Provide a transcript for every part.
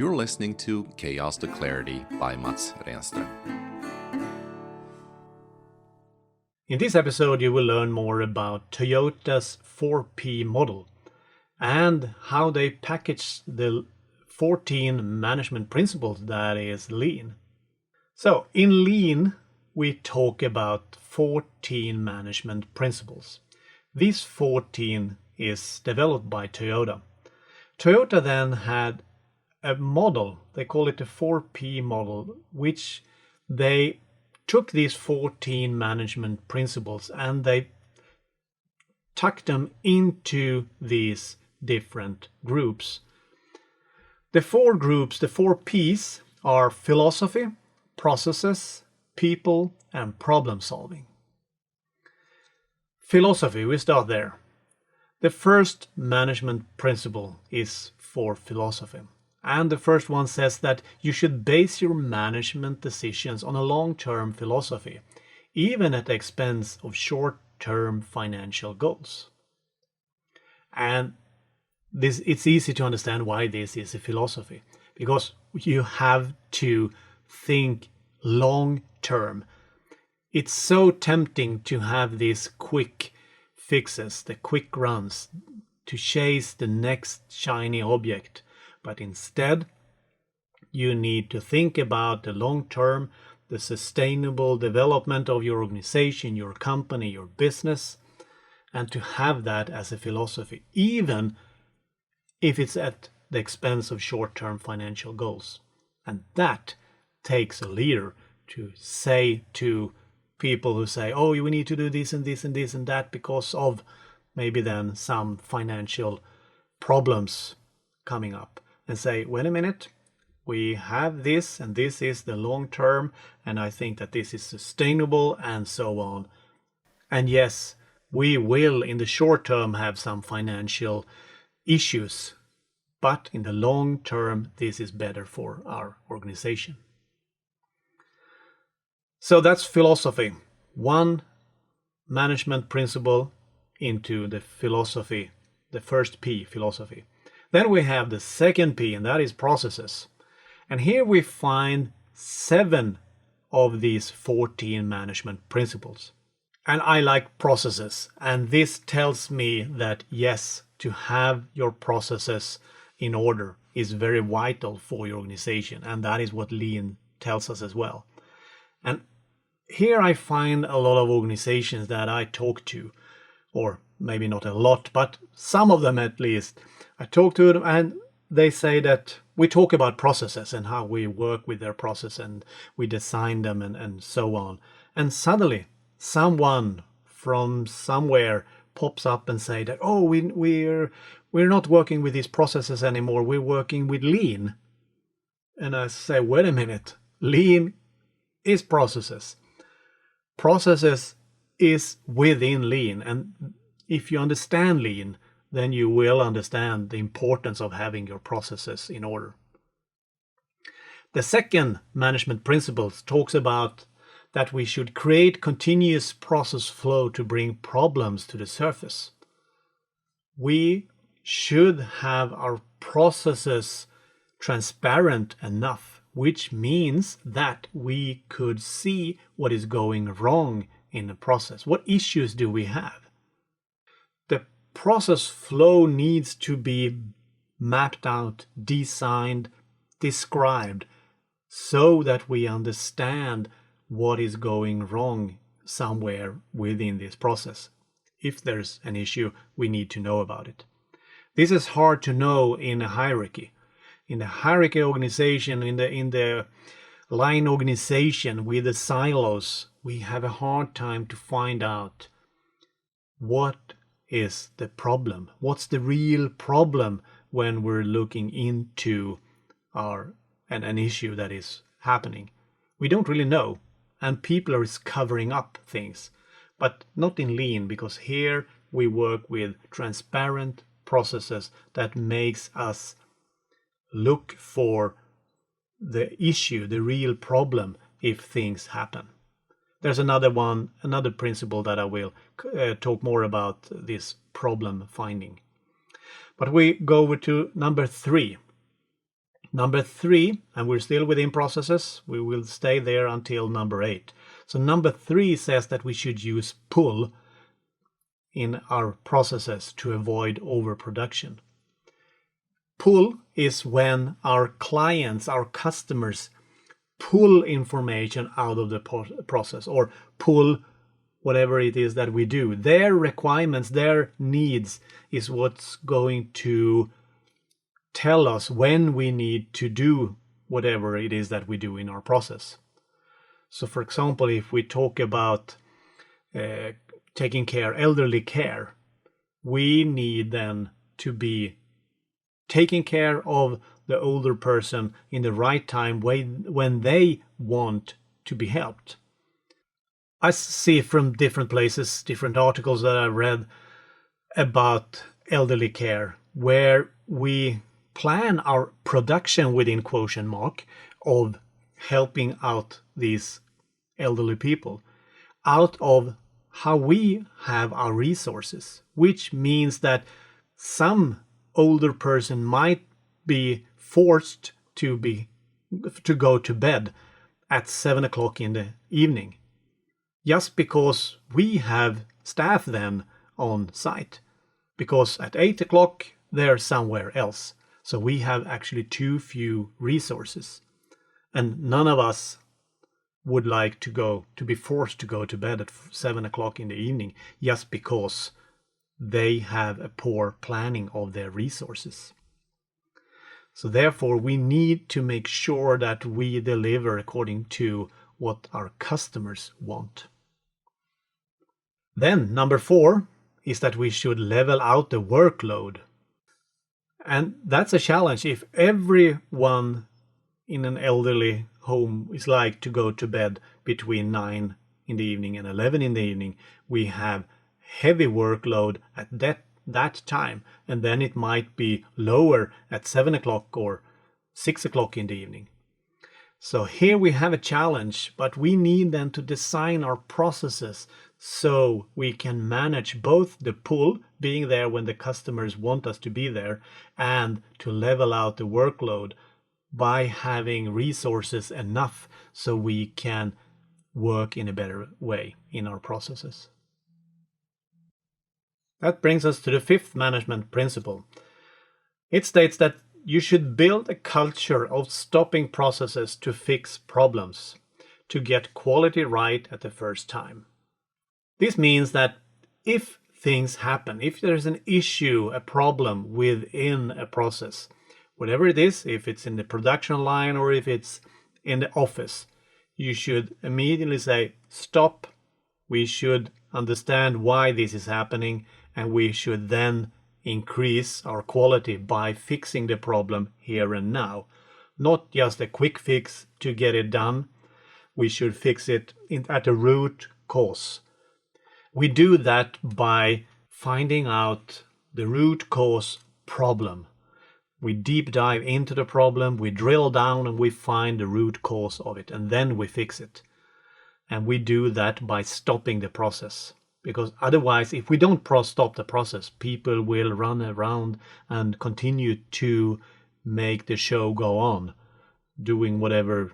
You're listening to Chaos to Clarity by Mats Renström. In this episode, you will learn more about Toyota's 4P model and how they package the 14 management principles that is Lean. So in Lean, we talk about 14 management principles. These 14 is developed by Toyota. Toyota then had a model, they call it the 4P model, which they took these 14 management principles and they tucked them into these different groups. The four groups, the 4Ps, are philosophy, processes, people, and problem solving. Philosophy, we start there. The first management principle is for philosophy. And the first one says that you should base your management decisions on a long-term philosophy, even at the expense of short-term financial goals. And it's easy to understand why this is a philosophy, because you have to think long-term. It's so tempting to have these quick fixes, the quick runs, to chase the next shiny object. But instead, you need to think about the long term, the sustainable development of your organization, your company, your business, and to have that as a philosophy, even if it's at the expense of short-term financial goals. And that takes a leader to say to people who say, oh, we need to do this and this and this and that because of maybe then some financial problems coming up. And say, wait a minute, we have this and this is the long term and I think that this is sustainable and so on. And yes, we will in the short term have some financial issues, but in the long term, this is better for our organization. So that's philosophy. One management principle into the philosophy, the first P, philosophy. Then we have the second P, and that is processes. And here we find 7 of these 14 management principles. And I like processes. And this tells me that yes, to have your processes in order is very vital for your organization. And that is what Lean tells us as well. And here I find a lot of organizations that I talk to, or maybe not a lot, but some of them at least. I talk to them and they say that we talk about processes and how we work with their process and we design them and so on. And suddenly someone from somewhere pops up and say that, oh, we're not working with these processes anymore. We're working with Lean. And I say, wait a minute, Lean is processes. Processes is within Lean. And if you understand Lean, then you will understand the importance of having your processes in order. The second management principles talks about that we should create continuous process flow to bring problems to the surface. We should have our processes transparent enough, which means that we could see what is going wrong in the process. What issues do we have? The process flow needs to be mapped out, designed, described, so that we understand what is going wrong somewhere within this process. If there's an issue, we need to know about it. This is hard to know in a hierarchy. In the hierarchy organization, in the line organization with the silos, we have a hard time to find out what is the problem. What's the real problem when we're looking into an issue that is happening? We don't really know, and people are covering up things, but not in Lean, because here we work with transparent processes that makes us look for the issue, the real problem, if things happen. There's another principle that I will talk more about, this problem finding. But we go over to number 3. Number 3, and we're still within processes, we will stay there until number 8. So number 3 says that we should use pull in our processes to avoid overproduction. Pull is when our clients, our customers, pull information out of the process, or pull whatever it is that we do. Their requirements, their needs is what's going to tell us when we need to do whatever it is that we do in our process. So for example, if we talk about taking care, elderly care, we need then to be taking care of the older person in the right time when they want to be helped. I see from different places, different articles that I've read about elderly care, where we plan our production within quotient mark of helping out these elderly people out of how we have our resources, which means that some older person might be forced to go to bed at 7 o'clock in the evening, just because we have staff then on site, because at 8 o'clock they're somewhere else. So we have actually too few resources, and none of us would like to be forced to go to bed at 7 o'clock in the evening just because they have a poor planning of their resources. So therefore, we need to make sure that we deliver according to what our customers want. Then number 4 is that we should level out the workload. And that's a challenge if everyone in an elderly home is like to go to bed between 9 in the evening and 11 in the evening. We have heavy workload at that time, and then it might be lower at 7 o'clock or 6 o'clock in the evening. So here we have a challenge, but we need then to design our processes so we can manage both the pull, being there when the customers want us to be there, and to level out the workload by having resources enough so we can work in a better way in our processes. That brings us to the 5th management principle. It states that you should build a culture of stopping processes to fix problems, to get quality right at the first time. This means that if things happen, if there's an issue, a problem within a process, whatever it is, if it's in the production line or if it's in the office, you should immediately say, stop. We should understand why this is happening, and we should then increase our quality by fixing the problem here and now. Not just a quick fix to get it done. We should fix it at the root cause. We do that by finding out the root cause problem. We deep dive into the problem, we drill down, and we find the root cause of it, and then we fix it. And we do that by stopping the process. Because otherwise, if we don't stop the process, people will run around and continue to make the show go on, doing whatever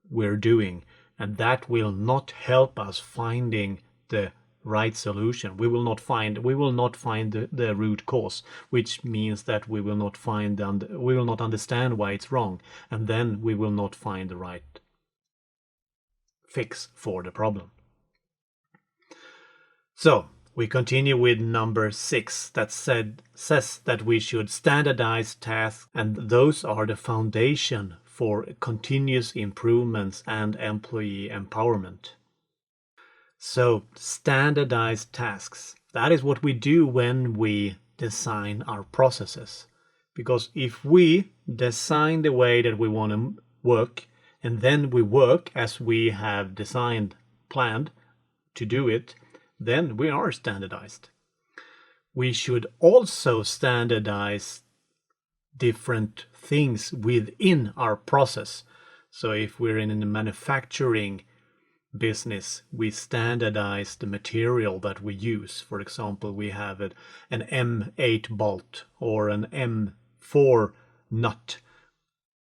we're doing. And that will not help us finding the right solution. We will not find the root cause, which means that we will not understand why it's wrong, and then we will not find the right fix for the problem. So we continue with number 6 that says that we should standardize tasks, and those are the foundation for continuous improvements and employee empowerment. So standardized tasks, that is what we do when we design our processes. Because if we design the way that we want to work, and then we work as we have planned to do it, then we are standardized. We should also standardize different things within our process. So if we're in a manufacturing business, we standardize the material that we use. For example, we have an M8 bolt or an M4 nut.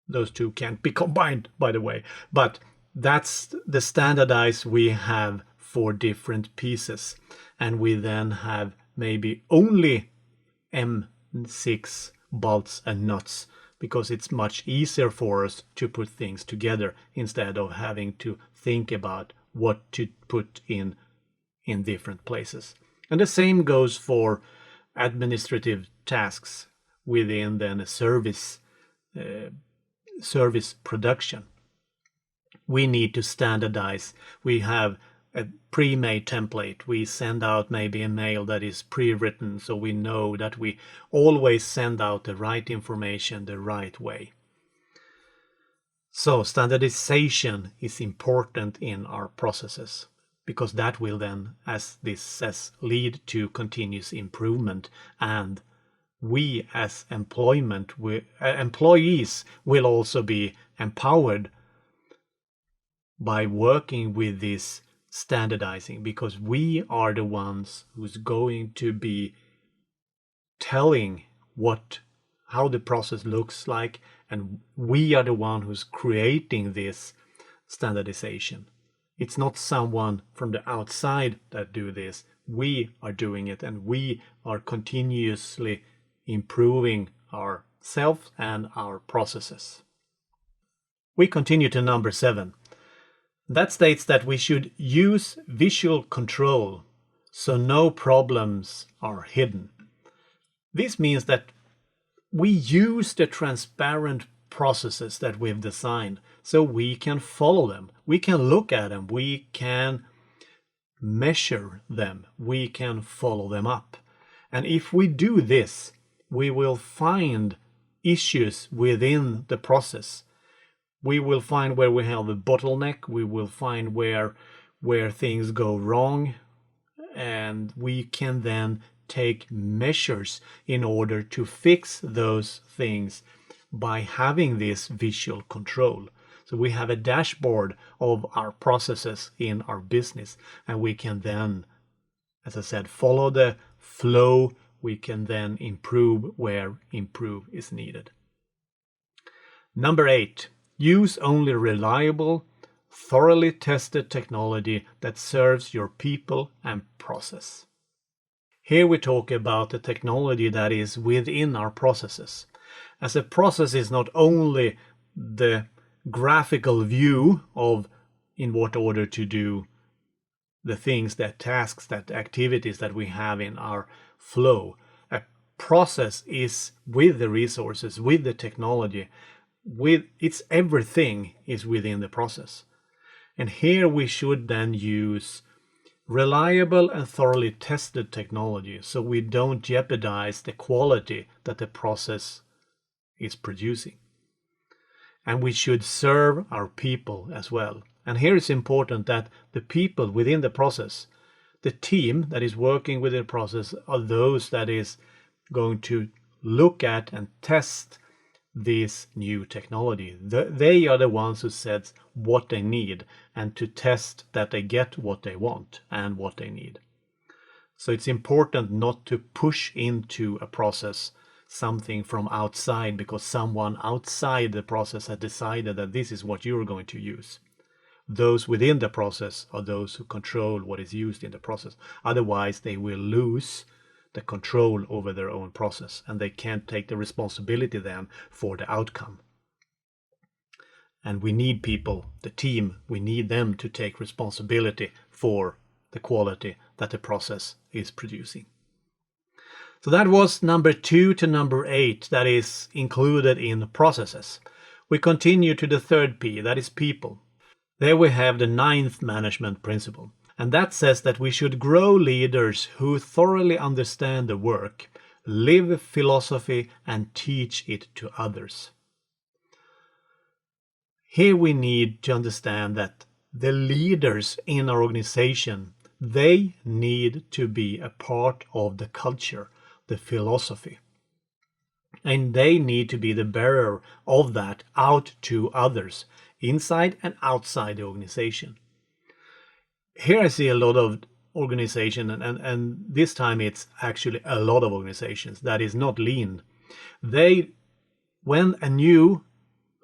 Those two can't be combined, by the way, but that's the standardize we have for different pieces. And we then have maybe only M6 bolts and nuts, because it's much easier for us to put things together instead of having to think about what to put in different places. And the same goes for administrative tasks within then a service production. We need to standardize. We have a pre-made template. We send out maybe a mail that is pre-written, so we know that we always send out the right information the right way. So standardization is important in our processes, because that will then, as this says, lead to continuous improvement, and we as employees will also be empowered by working with this standardizing, because we are the ones who's going to be telling how the process looks like, and we are the one who's creating this standardization. It's not someone from the outside that do this. We are doing it, and we are continuously improving ourselves and our processes. We continue to number 7. That states that we should use visual control so no problems are hidden. This means that we use the transparent processes that we've designed so we can follow them. We can look at them. We can measure them. We can follow them up. And if we do this, we will find issues within the process. We will find where we have a bottleneck. We will find where things go wrong. And we can then take measures in order to fix those things by having this visual control. So we have a dashboard of our processes in our business, and we can then, as I said, follow the flow. We can then improve where improve is needed. Number 8, use only reliable, thoroughly tested technology that serves your people and process. Here we talk about the technology that is within our processes. As a process is not only the graphical view of in what order to do the things, that tasks, that activities that we have in our flow. A process is with the resources, with the technology, with its everything is within the process. And here we should then use reliable and thoroughly tested technology so we don't jeopardize the quality that the process is producing. And we should serve our people as well. And here it's important that the people within the process, the team that is working with the process, are those that is going to look at and test this new technology. They are the ones who said what they need and to test that they get what they want and what they need. So it's important not to push into a process something from outside because someone outside the process had decided that this is what you're going to use. Those within the process are those who control what is used in the process. Otherwise, they will lose the control over their own process and they can't take the responsibility then for the outcome. And we need people, the team, we need them to take responsibility for the quality that the process is producing. So that was number 2 to number 8 that is included in processes. We continue to the third P, that is people. There we have the 9th management principle. And that says that we should grow leaders who thoroughly understand the work, live philosophy, and teach it to others. Here we need to understand that the leaders in our organization, they need to be a part of the culture, the philosophy. And they need to be the bearer of that out to others, inside and outside the organization. Here I see a lot of organization, and this time it's actually a lot of organizations that is not lean. When a new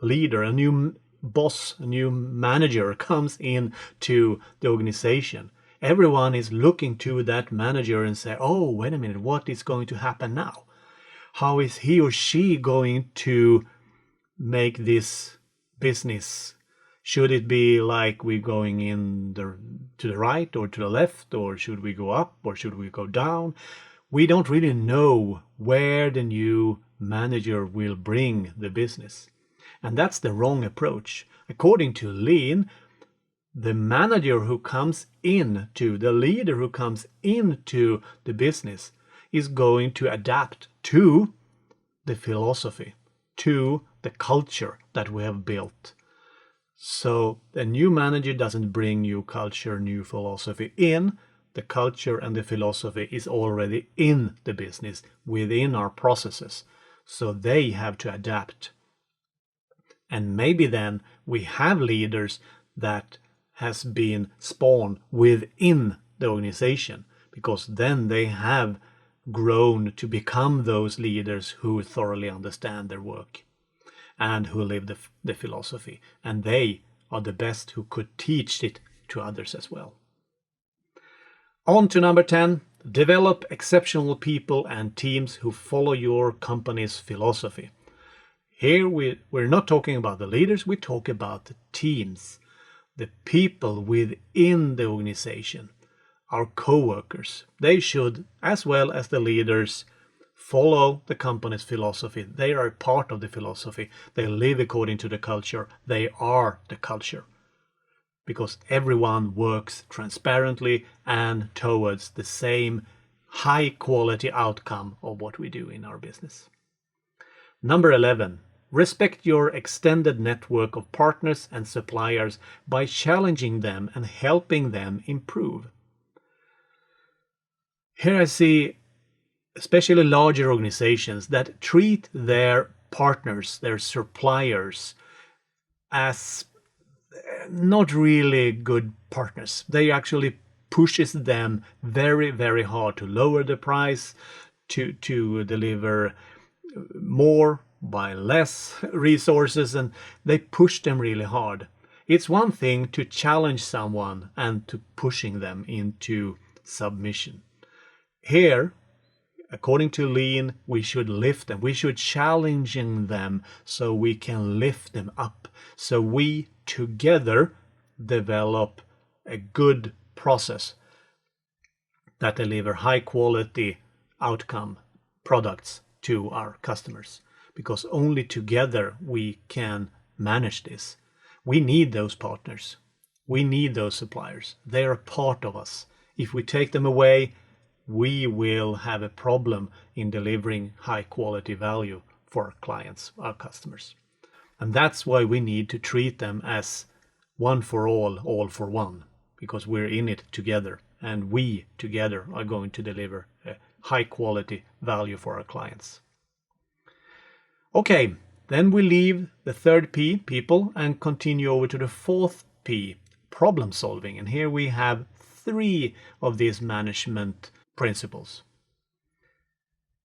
leader, a new boss, a new manager comes in to the organization, everyone is looking to that manager and say, oh, wait a minute, what is going to happen now? How is he or she going to make this business? Should it be like we're going to the right or to the left, or should we go up or should we go down? We don't really know where the new manager will bring the business. And that's the wrong approach. According to Lean, the manager who comes into, the leader who comes into the business is going to adapt to the philosophy, to the culture that we have built. So a new manager doesn't bring new culture, new philosophy in. The culture and the philosophy is already in the business, within our processes. So they have to adapt. And maybe then we have leaders that has been spawned within the organization, because then they have grown to become those leaders who thoroughly understand their work and who live the philosophy. And they are the best who could teach it to others as well. On to number 10, develop exceptional people and teams who follow your company's philosophy. Here we're not talking about the leaders, we talk about the teams, the people within the organization, our co-workers. They should, as well as the leaders, follow the company's philosophy. They are a part of the philosophy. They live according to the culture. They are the culture. Because everyone works transparently and towards the same high quality outcome of what we do in our business. Number 11, respect your extended network of partners and suppliers by challenging them and helping them improve. Here I see especially larger organizations that treat their partners, their suppliers, as not really good partners. They actually pushes them very, very hard to lower the price, to deliver more by less resources, and they push them really hard. It's one thing to challenge someone and to pushing them into submission. Here, according to Lean, we should lift them. We should challenging them so we can lift them up. So we together develop a good process that deliver high quality outcome products to our customers. Because only together we can manage this. We need those partners. We need those suppliers. They are a part of us. If we take them away, we will have a problem in delivering high quality value for our clients, our customers. And that's why we need to treat them as one for all for one, because we're in it together and we together are going to deliver a high quality value for our clients. Okay, then we leave the third P, people, and continue over to the fourth P, problem solving. And here we have 3 of these management principles.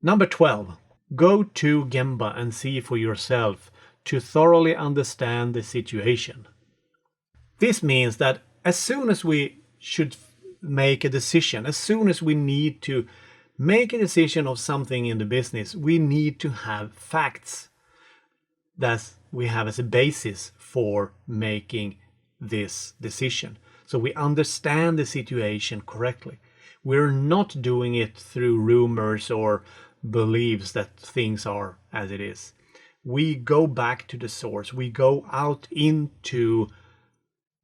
Number 12, go to Gemba and see for yourself to thoroughly understand the situation. This means that as soon as we should make a decision, as soon as we need to make a decision of something in the business, we need to have facts that we have as a basis for making this decision. So we understand the situation correctly. We're not doing it through rumors or beliefs that things are as it is. We go back to the source. We go out into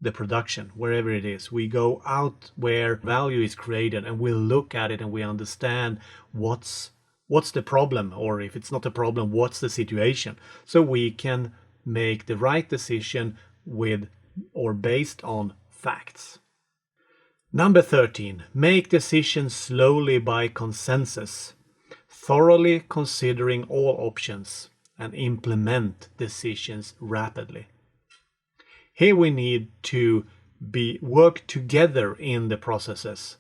the production, wherever it is. We go out where value is created and we look at it and we understand what's the problem, or if it's not a problem, what's the situation, so we can make the right decision with or based on facts. Number 13, make decisions slowly by consensus, thoroughly considering all options and implement decisions rapidly. Here we need to work together in the processes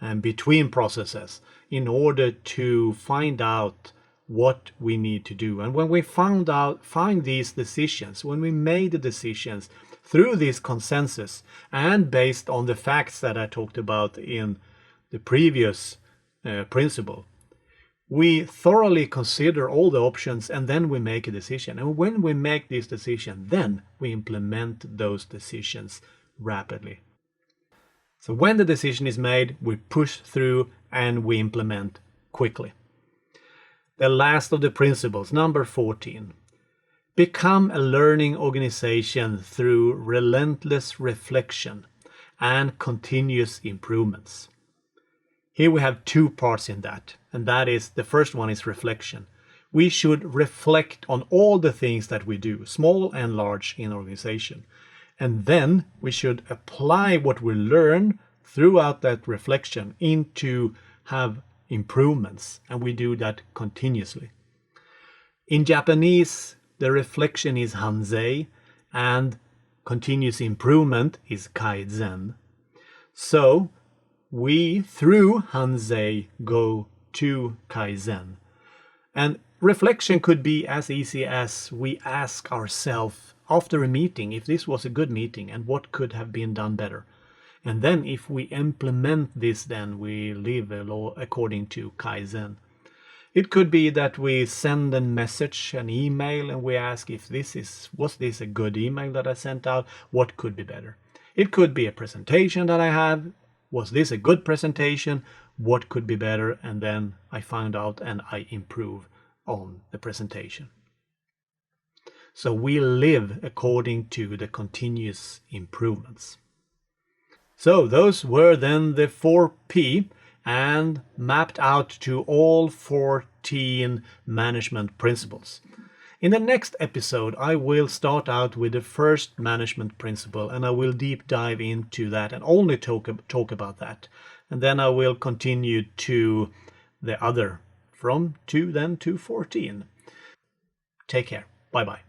and between processes in order to find out what we need to do. And when we find these decisions, when we made the decisions through this consensus and based on the facts that I talked about in the previous principle, we thoroughly consider all the options and then we make a decision. And when we make this decision, then we implement those decisions rapidly. So when the decision is made, we push through and we implement quickly. The last of the principles, number 14. Become a learning organization through relentless reflection and continuous improvements. Here we have two parts in that, and that is, the first one is reflection. We should reflect on all the things that we do, small and large, in organization. And then we should apply what we learn throughout that reflection into have improvements, and we do that continuously. In Japanese, the reflection is Hansei and continuous improvement is Kaizen. So we, through Hansei, go to Kaizen. And reflection could be as easy as we ask ourselves after a meeting if this was a good meeting and what could have been done better. And then if we implement this, then we live according to Kaizen. It could be that we send a message, an email, and we ask if was this a good email that I sent out? What could be better? It could be a presentation that I have. Was this a good presentation? What could be better? And then I find out and I improve on the presentation. So we live according to the continuous improvements. So those were then the 4P and mapped out to all 14 management principles. In the next episode, I will start out with the first management principle and I will deep dive into that and only talk about that. And then I will continue to the other from 2 then to 14. Take care. Bye-bye.